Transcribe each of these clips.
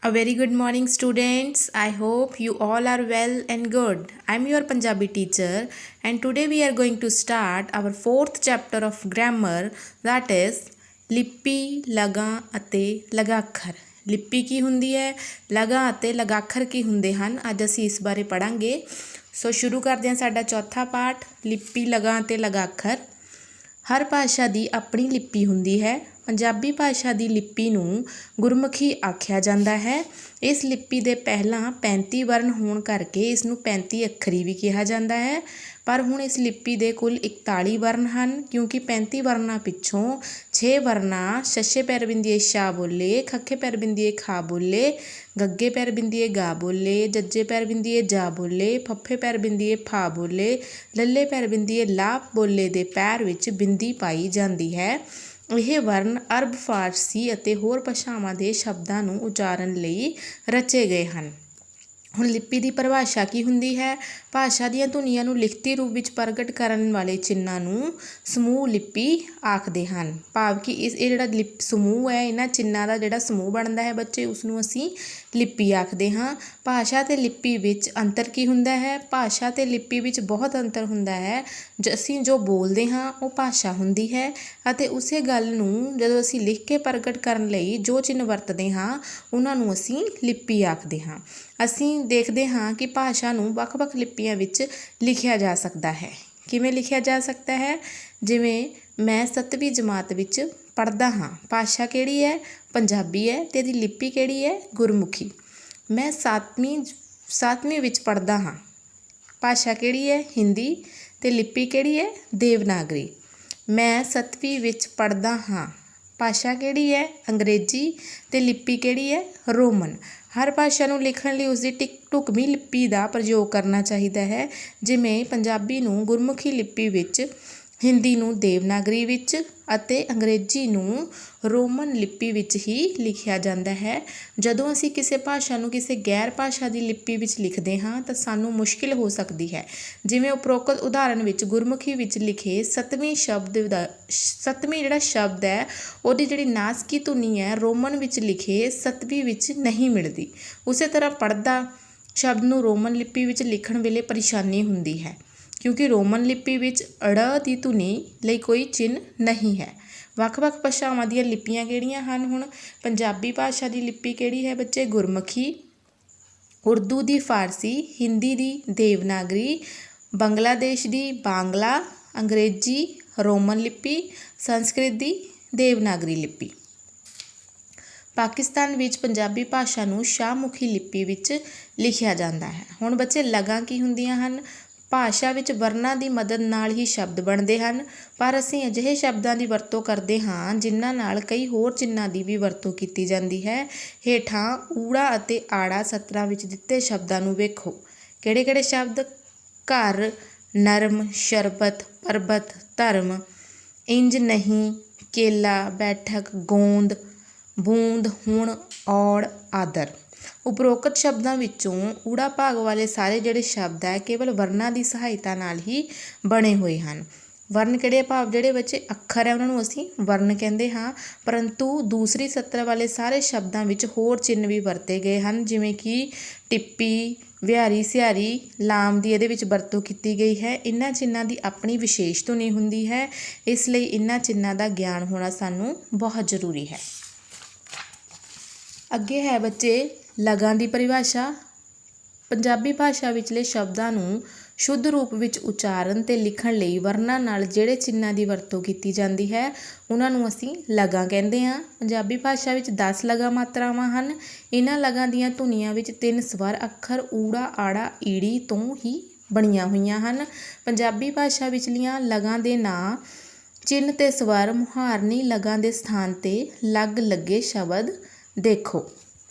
A very good morning, students. I hope you all are well and good. I'm your Punjabi teacher, and today we are going to start our fourth chapter of grammar, that is ਲਿਪੀ ਲਗਾ ਅਤੇ ਲਗਾਖਰ। ਲਿਪੀ ਕੀ ਹੁੰਦੀ ਹੈ, ਲਗਾ ਅਤੇ ਲਗਾਖਰ ਕੀ ਹੁੰਦੇ ਹਨ, ਅੱਜ ਅਸੀਂ ਇਸ ਬਾਰੇ ਪੜਾਂਗੇ। ਸੋ ਸ਼ੁਰੂ ਕਰਦੇ ਹਾਂ ਸਾਡਾ ਚੌਥਾ ਪਾਠ, ਲਿਪੀ ਲਗਾ ਅਤੇ ਲਗਾਖਰ। ਹਰ ਭਾਸ਼ਾ ਦੀ ਆਪਣੀ ਲਿਪੀ ਹੁੰਦੀ ਹੈ। ਪੰਜਾਬੀ ਭਾਸ਼ਾ ਦੀ ਲਿਪੀ ਨੂੰ ਗੁਰਮੁਖੀ ਆਖਿਆ ਜਾਂਦਾ ਹੈ। ਇਸ ਲਿਪੀ ਦੇ ਪਹਿਲਾਂ 35 ਵਰਨ ਹੋਣ ਕਰਕੇ ਇਸ ਨੂੰ 35 ਅੱਖਰੀ ਵੀ ਕਿਹਾ ਜਾਂਦਾ ਹੈ, ਪਰ ਹੁਣ ਇਸ ਲਿਪੀ ਦੇ ਕੁੱਲ 41 ਵਰਨ ਹਨ, ਕਿਉਂਕਿ 35 ਵਰਨਾਂ ਪਿੱਛੋਂ 6 ਵਰਨਾਂ ਛੱਛੇ ਪੈਰ ਬਿੰਦੀਏ ਛਾ ਬੋਲੇ, ਖੱਖੇ ਪੈਰ ਬਿੰਦੀਏ ਖਾ ਬੋਲੇ, ਗੱਗੇ ਪੈਰ ਬਿੰਦੀਏ ਗਾ ਬੋਲੇ, ਜੱਜੇ ਪੈਰ ਬਿੰਦੀਏ ਜਾ ਬੋਲੇ, ਫੱਫੇ ਪੈਰ ਬਿੰਦੀਏ ਫਾ ਬੋਲੇ, ਲੱਲੇ ਪੈਰ ਬਿੰਦੀਏ ਲਾ ਬੋਲੇ ਦੇ ਪੈਰ ਵਿੱਚ ਬਿੰਦੀ ਪਾਈ ਜਾਂਦੀ ਹੈ। ਇਹ ਵਰਨ ਅਰਬ ਫਾਰਸੀ ਅਤੇ ਹੋਰ ਭਾਸ਼ਾਵਾਂ ਦੇ ਸ਼ਬਦਾਂ ਨੂੰ ਉਚਾਰਨ ਲਈ ਰਚੇ ਗਏ ਹਨ। ਹੁਣ ਲਿਪੀ ਦੀ ਪਰਿਭਾਸ਼ਾ ਕੀ ਹੁੰਦੀ ਹੈ? ਭਾਸ਼ਾ ਦੀਆਂ ਧੁਨੀਆਂ ਨੂੰ ਲਿਖਤੀ ਰੂਪ ਵਿੱਚ ਪ੍ਰਗਟ ਕਰਨ ਵਾਲੇ ਚਿੰਨ੍ਹਾਂ ਨੂੰ ਸਮੂਹ ਲਿਪੀ ਆਖਦੇ ਹਨ। ਭਾਵ ਕਿ ਇਹ ਜਿਹੜਾ ਸਮੂਹ ਹੈ, ਇਹਨਾਂ ਚਿੰਨ੍ਹਾਂ ਦਾ ਜਿਹੜਾ ਸਮੂਹ ਬਣਦਾ ਹੈ ਬੱਚੇ, ਉਸ ਨੂੰ ਅਸੀਂ ਲਿਪੀ ਆਖਦੇ ਹਾਂ। ਭਾਸ਼ਾ ਅਤੇ ਲਿਪੀ ਵਿੱਚ ਅੰਤਰ ਕੀ ਹੁੰਦਾ ਹੈ? ਭਾਸ਼ਾ ਅਤੇ ਲਿਪੀ ਵਿੱਚ ਬਹੁਤ ਅੰਤਰ ਹੁੰਦਾ ਹੈ। ਅਸੀਂ ਜੋ ਬੋਲਦੇ ਹਾਂ ਉਹ ਭਾਸ਼ਾ ਹੁੰਦੀ ਹੈ, ਅਤੇ ਉਸੇ ਗੱਲ ਨੂੰ ਜਦੋਂ ਅਸੀਂ ਲਿਖ ਕੇ ਪ੍ਰਗਟ ਕਰਨ ਲਈ ਜੋ ਚਿੰਨ੍ਹ ਵਰਤਦੇ ਹਾਂ ਉਹਨਾਂ ਨੂੰ ਅਸੀਂ ਲਿਪੀ ਆਖਦੇ ਹਾਂ। ਅਸੀਂ ਦੇਖਦੇ ਹਾਂ ਕਿ ਭਾਸ਼ਾ ਨੂੰ ਵੱਖ-ਵੱਖ ਲਿਪੀਆਂ ਵਿੱਚ ਲਿਖਿਆ ਜਾ ਸਕਦਾ ਹੈ। ਕਿਵੇਂ ਲਿਖਿਆ ਜਾ ਸਕਦਾ ਹੈ? ਜਿਵੇਂ ਮੈਂ 7ਵੀਂ ਜਮਾਤ ਵਿੱਚ ਪੜ੍ਹਦਾ ਹਾਂ, ਭਾਸ਼ਾ ਕਿਹੜੀ ਹੈ? ਪੰਜਾਬੀ ਹੈ, ਅਤੇ ਇਹਦੀ ਲਿਪੀ ਕਿਹੜੀ ਹੈ? ਗੁਰਮੁਖੀ। ਮੈਂ 7ਵੀਂ ਵਿੱਚ ਪੜ੍ਹਦਾ ਹਾਂ, ਭਾਸ਼ਾ ਕਿਹੜੀ ਹੈ? ਹਿੰਦੀ, ਅਤੇ ਲਿਪੀ ਕਿਹੜੀ ਹੈ? ਦੇਵਨਾਗਰੀ। ਮੈਂ 7ਵੀਂ ਵਿੱਚ ਪੜ੍ਹਦਾ ਹਾਂ, ਭਾਸ਼ਾ ਕਿਹੜੀ ਹੈ? ਅੰਗਰੇਜ਼ੀ, ਅਤੇ ਲਿਪੀ ਕਿਹੜੀ ਹੈ? ਰੋਮਨ। ਹਰ ਭਾਸ਼ਾ ਨੂੰ ਲਿਖਣ ਲਈ ਉਸਦੀ ਢੁਕਵੀਂ ਲਿਪੀ ਦਾ ਪ੍ਰਯੋਗ ਕਰਨਾ ਚਾਹੀਦਾ ਹੈ। ਜਿਵੇਂ ਪੰਜਾਬੀ ਨੂੰ ਗੁਰਮੁਖੀ ਲਿਪੀ ਵਿੱਚ, ਹਿੰਦੀ ਨੂੰ ਦੇਵਨਾਗਰੀ ਵਿੱਚ ਅਤੇ ਅੰਗਰੇਜ਼ੀ ਨੂੰ ਰੋਮਨ ਲਿਪੀ ਵਿੱਚ ਹੀ ਲਿਖਿਆ ਜਾਂਦਾ ਹੈ। ਜਦੋਂ ਅਸੀਂ ਕਿਸੇ ਭਾਸ਼ਾ ਨੂੰ ਕਿਸੇ ਗੈਰ ਭਾਸ਼ਾ ਦੀ ਲਿਪੀ ਵਿੱਚ ਲਿਖਦੇ ਹਾਂ ਤਾਂ ਸਾਨੂੰ ਮੁਸ਼ਕਿਲ ਹੋ ਸਕਦੀ ਹੈ। ਜਿਵੇਂ ਉਪਰੋਕਤ ਉਦਾਹਰਨ ਵਿੱਚ ਗੁਰਮੁਖੀ ਵਿੱਚ ਲਿਖੇ 7ਵੀਂ ਜਿਹੜਾ ਸ਼ਬਦ ਹੈ ਉਹਦੀ ਜਿਹੜੀ ਨਾਸਕੀ ਧੁਨੀ ਹੈ ਰੋਮਨ ਵਿੱਚ ਲਿਖੇ 7ਵੀਂ ਵਿੱਚ ਨਹੀਂ ਮਿਲਦੀ। ਉਸੇ ਤਰ੍ਹਾਂ ਪੜ੍ਹਦਾ ਸ਼ਬਦ ਨੂੰ ਰੋਮਨ ਲਿਪੀ ਵਿੱਚ ਲਿਖਣ ਵੇਲੇ ਪਰੇਸ਼ਾਨੀ ਹੁੰਦੀ ਹੈ, ਕਿਉਂਕਿ ਰੋਮਨ ਲਿਪੀ ਵਿੱਚ ੜ ਦੀ ਧੁਨੀ ਲਈ ਕੋਈ ਚਿੰਨ੍ਹ ਨਹੀਂ ਹੈ। ਵੱਖ-ਵੱਖ ਭਾਸ਼ਾਵਾਂ ਦੀਆਂ ਲਿਪੀਆਂ ਕਿਹੜੀਆਂ ਹਨ? ਹੁਣ ਪੰਜਾਬੀ ਭਾਸ਼ਾ ਦੀ ਲਿਪੀ ਕਿਹੜੀ ਹੈ ਬੱਚੇ? ਗੁਰਮੁਖੀ। ਉਰਦੂ ਦੀ ਫਾਰਸੀ, ਹਿੰਦੀ ਦੀ ਦੇਵਨਾਗਰੀ, ਬੰਗਲਾਦੇਸ਼ ਦੀ ਬਾਂਗਲਾ, ਅੰਗਰੇਜ਼ੀ ਰੋਮਨ ਲਿਪੀ, ਸੰਸਕ੍ਰਿਤ ਦੀ ਦੇਵਨਾਗਰੀ ਲਿਪੀ। ਪਾਕਿਸਤਾਨ ਵਿੱਚ ਪੰਜਾਬੀ ਭਾਸ਼ਾ ਨੂੰ ਸ਼ਾਹਮੁਖੀ ਲਿਪੀ ਵਿੱਚ ਲਿਖਿਆ ਜਾਂਦਾ ਹੈ। ਹੁਣ ਬੱਚੇ ਲਗਾਂ ਕੀ ਹੁੰਦੀਆਂ ਹਨ? ਭਾਸ਼ਾ ਵਿੱਚ ਵਰਨਾਂ ਦੀ ਮਦਦ ਨਾਲ ਹੀ ਸ਼ਬਦ ਬਣਦੇ ਹਨ, ਪਰ ਅਸੀਂ ਅਜਿਹੇ ਸ਼ਬਦਾਂ ਦੀ ਵਰਤੋਂ ਕਰਦੇ ਹਾਂ ਜਿਨ੍ਹਾਂ ਨਾਲ ਕਈ ਹੋਰ ਚਿੰਨ੍ਹਾਂ ਦੀ ਵੀ ਵਰਤੋਂ ਕੀਤੀ ਜਾਂਦੀ ਹੈ। ਹੇਠਾਂ ਊੜਾ ਅਤੇ ਆੜਾ ਸਤਰਾਂ ਵਿੱਚ ਦਿੱਤੇ ਸ਼ਬਦਾਂ ਨੂੰ ਵੇਖੋ। ਕਿਹੜੇ-ਕਿਹੜੇ ਸ਼ਬਦ? ਘਰ, ਨਰਮ, ਸ਼ਰਬਤ, ਪਰਬਤ, ਧਰਮ, ਇੰਜ ਨਹੀਂ, ਕੇਲਾ, ਬੈਠਕ, ਗੋਂਦ, ਬੂੰਦ, ਹੁਣ, ਔੜ, ਆਦਰ। ਉਪਰੋਕਤ ਸ਼ਬਦਾਂ ਵਿੱਚੋਂ ਊੜਾ ਭਾਗ ਵਾਲੇ ਸਾਰੇ ਜਿਹੜੇ ਸ਼ਬਦ ਹੈ ਕੇਵਲ ਵਰਨਾਂ ਦੀ ਸਹਾਇਤਾ ਨਾਲ ਹੀ ਬਣੇ ਹੋਏ ਹਨ। ਵਰਨ ਕਿਹੜੇ? ਭਾਵ ਜਿਹੜੇ ਬੱਚੇ ਅੱਖਰ ਹੈ ਉਹਨਾਂ ਨੂੰ ਅਸੀਂ ਵਰਨ ਕਹਿੰਦੇ ਹਾਂ, ਪਰੰਤੂ ਦੂਸਰੀ ਸਤਰ ਵਾਲੇ ਸਾਰੇ ਸ਼ਬਦਾਂ ਵਿੱਚ ਹੋਰ ਚਿੰਨ੍ਹ ਵੀ ਵਰਤੇ ਗਏ ਹਨ, ਜਿਵੇਂ ਕਿ ਟਿੱਪੀ, ਵਿਹਾਰੀ, ਸਿਹਾਰੀ, ਲਾਮ ਦੀ ਇਹਦੇ ਵਿੱਚ ਵਰਤੋਂ ਕੀਤੀ ਗਈ ਹੈ। ਇਹਨਾਂ ਚਿੰਨ੍ਹਾਂ ਦੀ ਆਪਣੀ ਵਿਸ਼ੇਸ਼ ਧੁਨੀ ਹੁੰਦੀ ਹੈ, ਇਸ ਲਈ ਇਹਨਾਂ ਚਿੰਨ੍ਹਾਂ ਦਾ ਗਿਆਨ ਹੋਣਾ ਸਾਨੂੰ ਬਹੁਤ ਜ਼ਰੂਰੀ ਹੈ। ਅੱਗੇ ਹੈ ਬੱਚੇ ਲਗਾਂ ਦੀ ਪਰਿਭਾਸ਼ਾ। ਪੰਜਾਬੀ ਭਾਸ਼ਾ ਵਿਚਲੇ ਸ਼ਬਦਾਂ ਨੂੰ ਸ਼ੁੱਧ ਰੂਪ ਵਿੱਚ ਉਚਾਰਨ ਅਤੇ ਲਿਖਣ ਲਈ ਵਰਨਾਂ ਨਾਲ ਜਿਹੜੇ ਚਿੰਨ੍ਹਾਂ ਦੀ ਵਰਤੋਂ ਕੀਤੀ ਜਾਂਦੀ ਹੈ ਉਹਨਾਂ ਨੂੰ ਅਸੀਂ ਲਗਾਂ ਕਹਿੰਦੇ ਹਾਂ। ਪੰਜਾਬੀ ਭਾਸ਼ਾ ਵਿੱਚ 10 ਲਗਾਂ ਮਾਤਰਾਵਾਂ ਹਨ। ਇਹਨਾਂ ਲਗਾਂ ਦੀਆਂ ਧੁਨੀਆਂ ਵਿੱਚ 3 ਸਵਰ ਅੱਖਰ ਊੜਾ, ਆੜਾ, ਈੜੀ ਤੋਂ ਹੀ ਬਣੀਆਂ ਹੋਈਆਂ ਹਨ। ਪੰਜਾਬੀ ਭਾਸ਼ਾ ਵਿਚਲੀਆਂ ਲਗਾਂ ਦੇ ਨਾਂ, ਚਿੰਨ੍ਹ ਤੇ ਸਵਰ ਮੁਹਾਰਨੀ ਲਗਾਂ ਦੇ ਸਥਾਨ 'ਤੇ ਲੱਗ ਲੱਗੇ ਸ਼ਬਦ ਦੇਖੋ।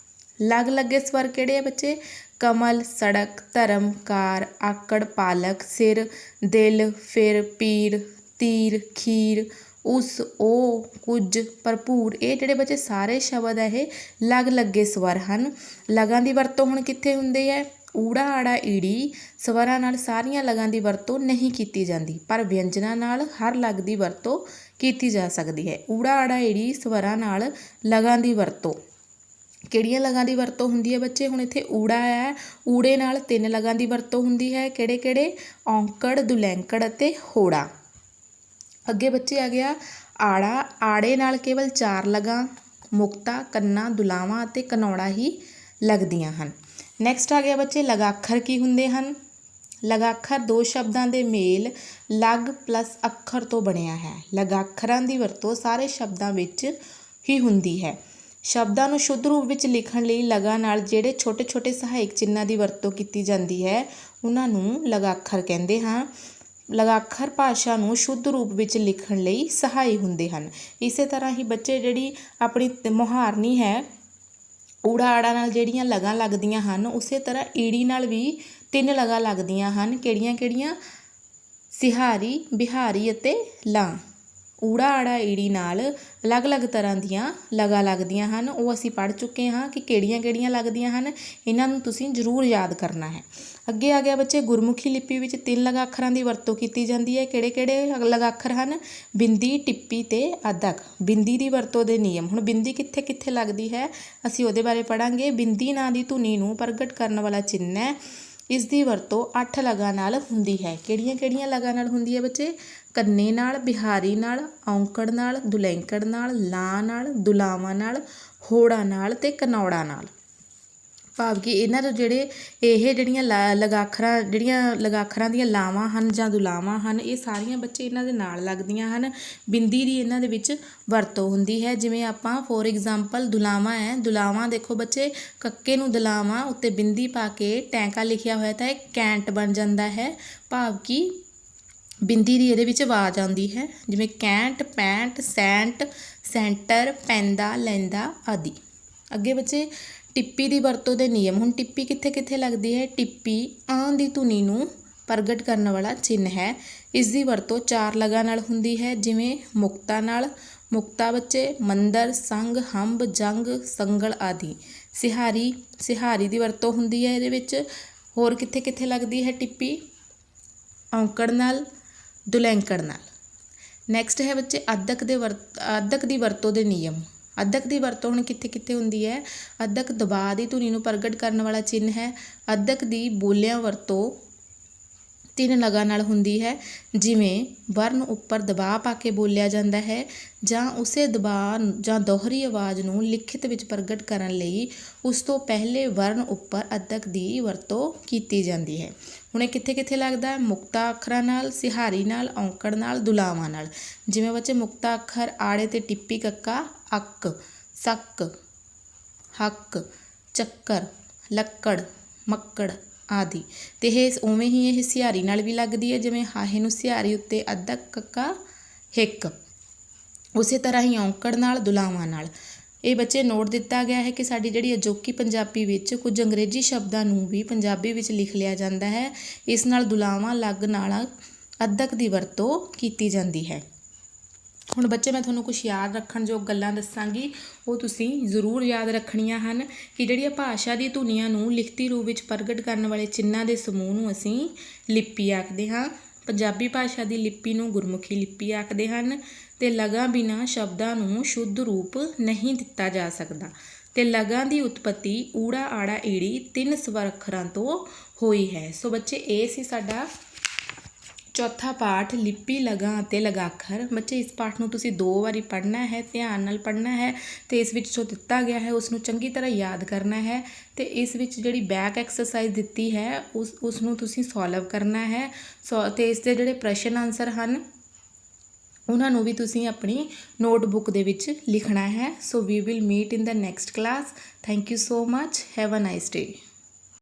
ਲੱਗ ਲੱਗੇ ਸਵਰ ਕਿਹੜੇ ਆ ਬੱਚੇ? ਕਮਲ, ਸੜਕ, ਧਰਮ, ਕਾਰ, ਆਕੜ, ਪਾਲਕ, ਸਿਰ, ਦਿਲ, ਫਿਰ, ਪੀਰ, ਤੀਰ, ਖੀਰ, ਉਸ, ਉਹ, ਕੁਝ, ਭਰਪੂਰ। ਇਹ ਜਿਹੜੇ ਬੱਚੇ ਸਾਰੇ ਸ਼ਬਦ ਹੈ ਇਹ ਲੱਗ ਲੱਗੇ ਸਵਰ ਹਨ। ਲਗਾਂ ਦੀ ਵਰਤੋਂ ਹੁਣ ਕਿੱਥੇ ਹੁੰਦੀ ਹੈ? ਊੜਾ, ਆੜਾ, ਈੜੀ ਸਵਰਾਂ ਨਾਲ ਸਾਰੀਆਂ ਲਗਾਂ ਦੀ ਵਰਤੋਂ ਨਹੀਂ ਕੀਤੀ ਜਾਂਦੀ, ਪਰ ਵਿਅੰਜਨਾਂ ਨਾਲ ਹਰ ਲੱਗ ਦੀ ਵਰਤੋਂ ਕੀਤੀ ਜਾ ਸਕਦੀ ਹੈ। ਊੜਾ, ਆੜਾ, ਈੜੀ ਸਵਰਾਂ ਨਾਲ ਲਗਾਂ ਦੀ ਵਰਤੋਂ ਕਿਹੜੀਆਂ ਲਗਾਂ ਦੀ ਵਰਤੋਂ ਹੁੰਦੀ ਹੈ ਬੱਚੇ? ਹੁਣ ਇੱਥੇ ਊੜਾ ਹੈ, ਊੜੇ ਨਾਲ 3 ਲਗਾਂ ਦੀ ਵਰਤੋਂ ਹੁੰਦੀ ਹੈ। ਕਿਹੜੇ ਕਿਹੜੇ? ਔਂਕੜ, ਦੁਲੈਂਕੜ ਅਤੇ ਹੋੜਾ। ਅੱਗੇ ਬੱਚੇ ਆ ਗਿਆ ਆੜਾ। ਆੜੇ ਨਾਲ ਕੇਵਲ 4 ਲਗਾਂ ਮੁਕਤਾ, ਕੰਨਾ, ਦੁਲਾਵਾਂ ਅਤੇ ਕਨੌੜਾ ਹੀ ਲੱਗਦੀਆਂ ਹਨ। ਨੈਕਸਟ ਆ ਗਿਆ ਬੱਚੇ ਲਗਾਖਰ ਕੀ ਹੁੰਦੇ ਹਨ? ਲਗਾਖਰ 2 ਸ਼ਬਦਾਂ ਦੇ ਮੇਲ ਲਗ ਪਲੱਸ ਅੱਖਰ ਤੋਂ ਬਣਿਆ ਹੈ। ਲਗਾਖਰਾਂ ਦੀ ਵਰਤੋਂ ਸਾਰੇ ਸ਼ਬਦਾਂ ਵਿੱਚ ਹੀ ਹੁੰਦੀ ਹੈ। ਸ਼ਬਦਾਂ ਨੂੰ ਸ਼ੁੱਧ ਰੂਪ ਵਿੱਚ ਲਿਖਣ ਲਈ ਲਗਾਂ ਨਾਲ ਜਿਹੜੇ ਛੋਟੇ ਛੋਟੇ ਸਹਾਇਕ ਚਿੰਨ੍ਹਾਂ ਦੀ ਵਰਤੋਂ ਕੀਤੀ ਜਾਂਦੀ ਹੈ ਉਹਨਾਂ ਨੂੰ ਲਗਾਖਰ ਕਹਿੰਦੇ ਹਾਂ। ਲਗਾਖਰ ਭਾਸ਼ਾ ਨੂੰ ਸ਼ੁੱਧ ਰੂਪ ਵਿੱਚ ਲਿਖਣ ਲਈ ਸਹਾਈ ਹੁੰਦੇ ਹਨ। ਇਸੇ ਤਰ੍ਹਾਂ ਹੀ ਬੱਚੇ ਜਿਹੜੀ ਆਪਣੀ ਮੁਹਾਰਨੀ ਹੈ, ਊੜਾ ਆੜਾ ਨਾਲ ਜਿਹੜੀਆਂ ਲਗਾਂ ਲੱਗਦੀਆਂ ਹਨ, ਉਸੇ ਤਰ੍ਹਾਂ ਈੜੀ ਨਾਲ ਵੀ 3 ਲਗਾਂ ਲੱਗਦੀਆਂ ਹਨ। ਕਿਹੜੀਆਂ ਕਿਹੜੀਆਂ? ਸਿਹਾਰੀ, ਬਿਹਾਰੀ ਅਤੇ ਲਾਂ। ਊੜਾ ਆੜਾ ਈੜੀ ਨਾਲ ਅਲੱਗ-ਅਲੱਗ ਤਰ੍ਹਾਂ ਦੀਆਂ ਲਗਾਂ ਲੱਗਦੀਆਂ ਹਨ। ਉਹ ਅਸੀਂ ਪੜ੍ਹ ਚੁੱਕੇ ਹਾਂ ਕਿ ਕਿਹੜੀਆਂ-ਕਿਹੜੀਆਂ ਲੱਗਦੀਆਂ ਹਨ। ਇਹਨਾਂ ਨੂੰ ਤੁਸੀਂ ਜ਼ਰੂਰ ਯਾਦ ਕਰਨਾ ਹੈ। ਅੱਗੇ ਆ ਗਿਆ ਬੱਚੇ ਗੁਰਮੁਖੀ ਲਿਪੀ ਵਿੱਚ 3 ਲਗਾਖਰਾਂ ਦੀ ਵਰਤੋਂ ਕੀਤੀ ਜਾਂਦੀ ਹੈ। ਕਿਹੜੇ-ਕਿਹੜੇ ਲਗਾਖਰ ਹਨ? ਬਿੰਦੀ, ਟਿੱਪੀ ਤੇ ਅੱਧਕ। ਬਿੰਦੀ ਦੀ ਵਰਤੋਂ ਦੇ ਨਿਯਮ। ਹੁਣ ਬਿੰਦੀ ਕਿੱਥੇ-ਕਿੱਥੇ ਲੱਗਦੀ ਹੈ ਅਸੀਂ ਉਹਦੇ ਬਾਰੇ ਪੜ੍ਹਾਂਗੇ। ਬਿੰਦੀ ਨਾਂ ਦੀ ਧੁਨੀ ਨੂੰ ਪ੍ਰਗਟ ਕਰਨ ਵਾਲਾ ਚਿੰਨ੍ਹ ਹੈ। ਇਸ ਦੀ ਵਰਤੋਂ 8 ਲਗਾਂ ਨਾਲ ਹੁੰਦੀ ਹੈ। ਕਿਹੜੀਆਂ-ਕਿਹੜੀਆਂ ਲਗਾਂ ਨਾਲ ਹੁੰਦੀ ਹੈ ਬੱਚੇ? ਕੰਨੇ ਨਾਲ, ਬਿਹਾਰੀ ਨਾਲ, ਔਂਕੜ ਨਾਲ, ਦੁਲੈਂਕੜ ਨਾਲ, ਲਾਂ ਨਾਲ, ਦੁਲਾਵਾਂ ਨਾਲ, ਹੋੜਾ ਨਾਲ ਅਤੇ ਕਨੌੜਾ ਨਾਲ। ਭਾਵ ਕਿ ਇਹਨਾਂ ਦੇ ਜਿਹੜੀਆਂ ਲਗਾਖਰਾਂ ਦੀਆਂ ਲਾਵਾਂ ਹਨ ਜਾਂ ਦੁਲਾਵਾਂ ਹਨ, ਇਹ ਸਾਰੀਆਂ ਬੱਚੇ ਇਹਨਾਂ ਦੇ ਨਾਲ ਲੱਗਦੀਆਂ ਹਨ। ਬਿੰਦੀ ਦੀ ਇਹਨਾਂ ਦੇ ਵਿੱਚ ਵਰਤੋਂ ਹੁੰਦੀ ਹੈ। ਜਿਵੇਂ ਆਪਾਂ ਫੋਰ ਐਗਜ਼ਾਮਪਲ ਦੁਲਾਵਾਂ ਹੈ, ਦੁਲਾਵਾਂ ਦੇਖੋ ਬੱਚੇ, ਕੱਕੇ ਨੂੰ ਦੁਲਾਵਾਂ ਉੱਤੇ ਬਿੰਦੀ ਪਾ ਕੇ ਟੈਂਕਾ ਲਿਖਿਆ ਹੋਇਆ ਤਾਂ ਇਹ ਕੈਂਟ ਬਣ ਜਾਂਦਾ ਹੈ। ਭਾਵ ਕਿ ਬਿੰਦੀ ਦੀ ਇਹਦੇ ਵਿੱਚ ਆਵਾਜ਼ ਆਉਂਦੀ ਹੈ। ਜਿਵੇਂ ਕੈਂਟ, ਪੈਂਟ, ਸੈਂਟ, ਸੈਂਟਰ, ਪੈਂਦਾ, ਲੈਂਦਾ ਆਦਿ। ਅੱਗੇ ਬੱਚੇ ਟਿੱਪੀ ਦੀ ਵਰਤੋਂ ਦੇ ਨਿਯਮ। ਹੁਣ ਟਿੱਪੀ ਕਿੱਥੇ-ਕਿੱਥੇ ਲੱਗਦੀ ਹੈ? ਟਿੱਪੀ ਆਂ ਦੀ ਧੁਨੀ ਨੂੰ ਪ੍ਰਗਟ ਕਰਨ ਵਾਲਾ ਚਿੰਨ੍ਹ ਹੈ। ਇਸ ਦੀ ਵਰਤੋਂ 4 ਲਗਾਂ ਨਾਲ ਹੁੰਦੀ ਹੈ। ਜਿਵੇਂ ਮੁਕਤਾ ਨਾਲ। ਮੁਕਤਾ ਬੱਚੇ ਮੰਦਰ, ਸੰਗ, ਹੰਬ, ਜੰਗ, ਸੰਗਲ ਆਦਿ। ਸਿਹਾਰੀ ਦੀ ਵਰਤੋਂ ਹੁੰਦੀ ਹੈ ਇਹਦੇ ਵਿੱਚ। ਹੋਰ ਕਿੱਥੇ-ਕਿੱਥੇ ਲੱਗਦੀ ਹੈ ਟਿੱਪੀ? ਔਂਕੜ ਨਾਲ, ਦੁਲੈਂਕੜ ਨਾਲ। ਨੈਕਸਟ ਹੈ ਬੱਚੇ ਅੱਧਕ ਦੀ ਵਰਤੋਂ ਦੇ ਨਿਯਮ। ਅੱਧਕ ਦੀ ਵਰਤੋਂ ਹੁਣ ਕਿੱਥੇ-ਕਿੱਥੇ ਹੁੰਦੀ ਹੈ? ਅੱਧਕ ਦਬਾਅ ਦੀ ਧੁਨੀ ਨੂੰ ਪ੍ਰਗਟ ਕਰਨ ਵਾਲਾ ਚਿੰਨ੍ਹ ਹੈ। ਅੱਧਕ ਦੀ ਬੋਲਿਆਂ ਵਰਤੋਂ 3 ਲਗਾਂ ਨਾਲ ਹੁੰਦੀ ਹੈ। ਜਿਵੇਂ ਵਰਨ ਉੱਪਰ ਦਬਾਅ ਪਾ ਕੇ ਬੋਲਿਆ ਜਾਂਦਾ ਹੈ ਜਾਂ ਉਸੇ ਦਬਾਅ ਜਾਂ ਦੋਹਰੀ ਆਵਾਜ਼ ਨੂੰ ਲਿਖਤ ਵਿੱਚ ਪ੍ਰਗਟ ਕਰਨ ਲਈ ਉਸ ਤੋਂ ਪਹਿਲੇ ਵਰਨ ਉੱਪਰ ਅੱਧਕ ਦੀ ਵਰਤੋਂ ਕੀਤੀ ਜਾਂਦੀ ਹੈ। ਹੁਣ ਇਹ ਕਿੱਥੇ-ਕਿੱਥੇ ਲੱਗਦਾ? ਮੁਕਤਾ ਅੱਖਰਾਂ ਨਾਲ, ਸਿਹਾਰੀ ਨਾਲ, ਔਂਕੜ ਨਾਲ, ਦੁਲਾਵਾਂ ਨਾਲ। ਜਿਵੇਂ ਬੱਚੇ ਮੁਕਤਾ ਅੱਖਰ ਆੜੇ ਤੇ ਟਿੱਪੀ ਕੱਕਾ ਅੱਕ, ਸੱਕ, ਹੱਕ, ਚੱਕਰ, ਲੱਕੜ, ਮੱਕੜ ਆਦਿ। ਅਤੇ ਉਵੇਂ ਹੀ ਇਹ ਸਿਹਾਰੀ ਨਾਲ ਵੀ ਲੱਗਦੀ ਹੈ। ਜਿਵੇਂ ਹਾਹੇ ਨੂੰ ਸਿਹਾਰੀ ਉੱਤੇ ਅੱਧਕ ਕੱਕਾ ਹਿੱਕ। ਉਸੇ ਤਰ੍ਹਾਂ ਹੀ ਔਂਕੜ ਨਾਲ, ਦੁਲਾਵਾਂ ਨਾਲ। ਇਹ ਬੱਚੇ ਨੋਟ ਦਿੱਤਾ ਗਿਆ ਹੈ ਕਿ ਸਾਡੀ ਜਿਹੜੀ ਅਜੋਕੀ ਪੰਜਾਬੀ ਵਿੱਚ ਕੁਝ ਅੰਗਰੇਜ਼ੀ ਸ਼ਬਦਾਂ ਨੂੰ ਵੀ ਪੰਜਾਬੀ ਵਿੱਚ ਲਿਖ ਲਿਆ ਜਾਂਦਾ ਹੈ। ਇਸ ਨਾਲ ਦੁਲਾਵਾਂ ਲੱਗ ਨਾਲ ਅੱਧਕ ਦੀ ਵਰਤੋਂ ਕੀਤੀ ਜਾਂਦੀ ਹੈ। ਹੁਣ ਬੱਚੇ ਮੈਂ ਤੁਹਾਨੂੰ ਕੁਛ ਯਾਦ ਰੱਖਣ ਯੋਗ ਗੱਲਾਂ ਦੱਸਾਂਗੀ, ਉਹ ਤੁਸੀਂ ਜ਼ਰੂਰ ਯਾਦ ਰੱਖਣੀਆਂ ਹਨ ਕਿ ਜਿਹੜੀਆਂ ਭਾਸ਼ਾ ਦੀ ਧੁਨੀਆਂ ਨੂੰ ਲਿਖਤੀ ਰੂਪ ਵਿੱਚ ਪ੍ਰਗਟ ਕਰਨ ਵਾਲੇ ਚਿੰਨ੍ਹਾਂ ਦੇ ਸਮੂਹ ਨੂੰ ਅਸੀਂ ਲਿਪੀ ਆਖਦੇ ਹਾਂ। ਪੰਜਾਬੀ ਭਾਸ਼ਾ ਦੀ ਲਿਪੀ ਨੂੰ ਗੁਰਮੁਖੀ ਲਿਪੀ ਆਖਦੇ ਹਨ। ਅਤੇ ਲਗਾਂ ਬਿਨਾਂ ਸ਼ਬਦਾਂ ਨੂੰ ਸ਼ੁੱਧ ਰੂਪ ਨਹੀਂ ਦਿੱਤਾ ਜਾ ਸਕਦਾ। ਅਤੇ ਲਗਾਂ ਦੀ ਉਤਪਤੀ ਊੜਾ ਆੜਾ ਈੜੀ 3 ਸਵਰ ਅੱਖਰਾਂ ਤੋਂ ਹੋਈ ਹੈ। ਸੋ ਬੱਚੇ ਇਹ ਸੀ ਸਾਡਾ ਚੌਥਾ ਪਾਠ, ਲਿਪੀ, ਲਗਾਂ ਅਤੇ ਲਗਾਖਰ। ਬੱਚੇ ਇਸ ਪਾਠ ਨੂੰ ਤੁਸੀਂ 2 ਵਾਰੀ ਪੜ੍ਹਨਾ ਹੈ, ਧਿਆਨ ਨਾਲ ਪੜ੍ਹਨਾ ਹੈ ਅਤੇ ਇਸ ਵਿੱਚ ਜੋ ਦਿੱਤਾ ਗਿਆ ਹੈ ਉਸ ਨੂੰ ਚੰਗੀ ਤਰ੍ਹਾਂ ਯਾਦ ਕਰਨਾ ਹੈ। ਅਤੇ ਇਸ ਵਿੱਚ ਜਿਹੜੀ ਬੈਕ ਐਕਸਰਸਾਈਜ਼ ਦਿੱਤੀ ਹੈ ਉਸ ਨੂੰ ਤੁਸੀਂ ਸੋਲਵ ਕਰਨਾ ਹੈ। ਅਤੇ ਇਸ ਦੇ ਜਿਹੜੇ ਪ੍ਰਸ਼ਨ ਆਨਸਰ ਹਨ ਉਹਨਾਂ ਨੂੰ ਵੀ ਤੁਸੀਂ ਆਪਣੀ ਨੋਟਬੁੱਕ ਦੇ ਵਿੱਚ ਲਿਖਣਾ ਹੈ। So we will meet in the next class. Thank you so much. Have a nice day.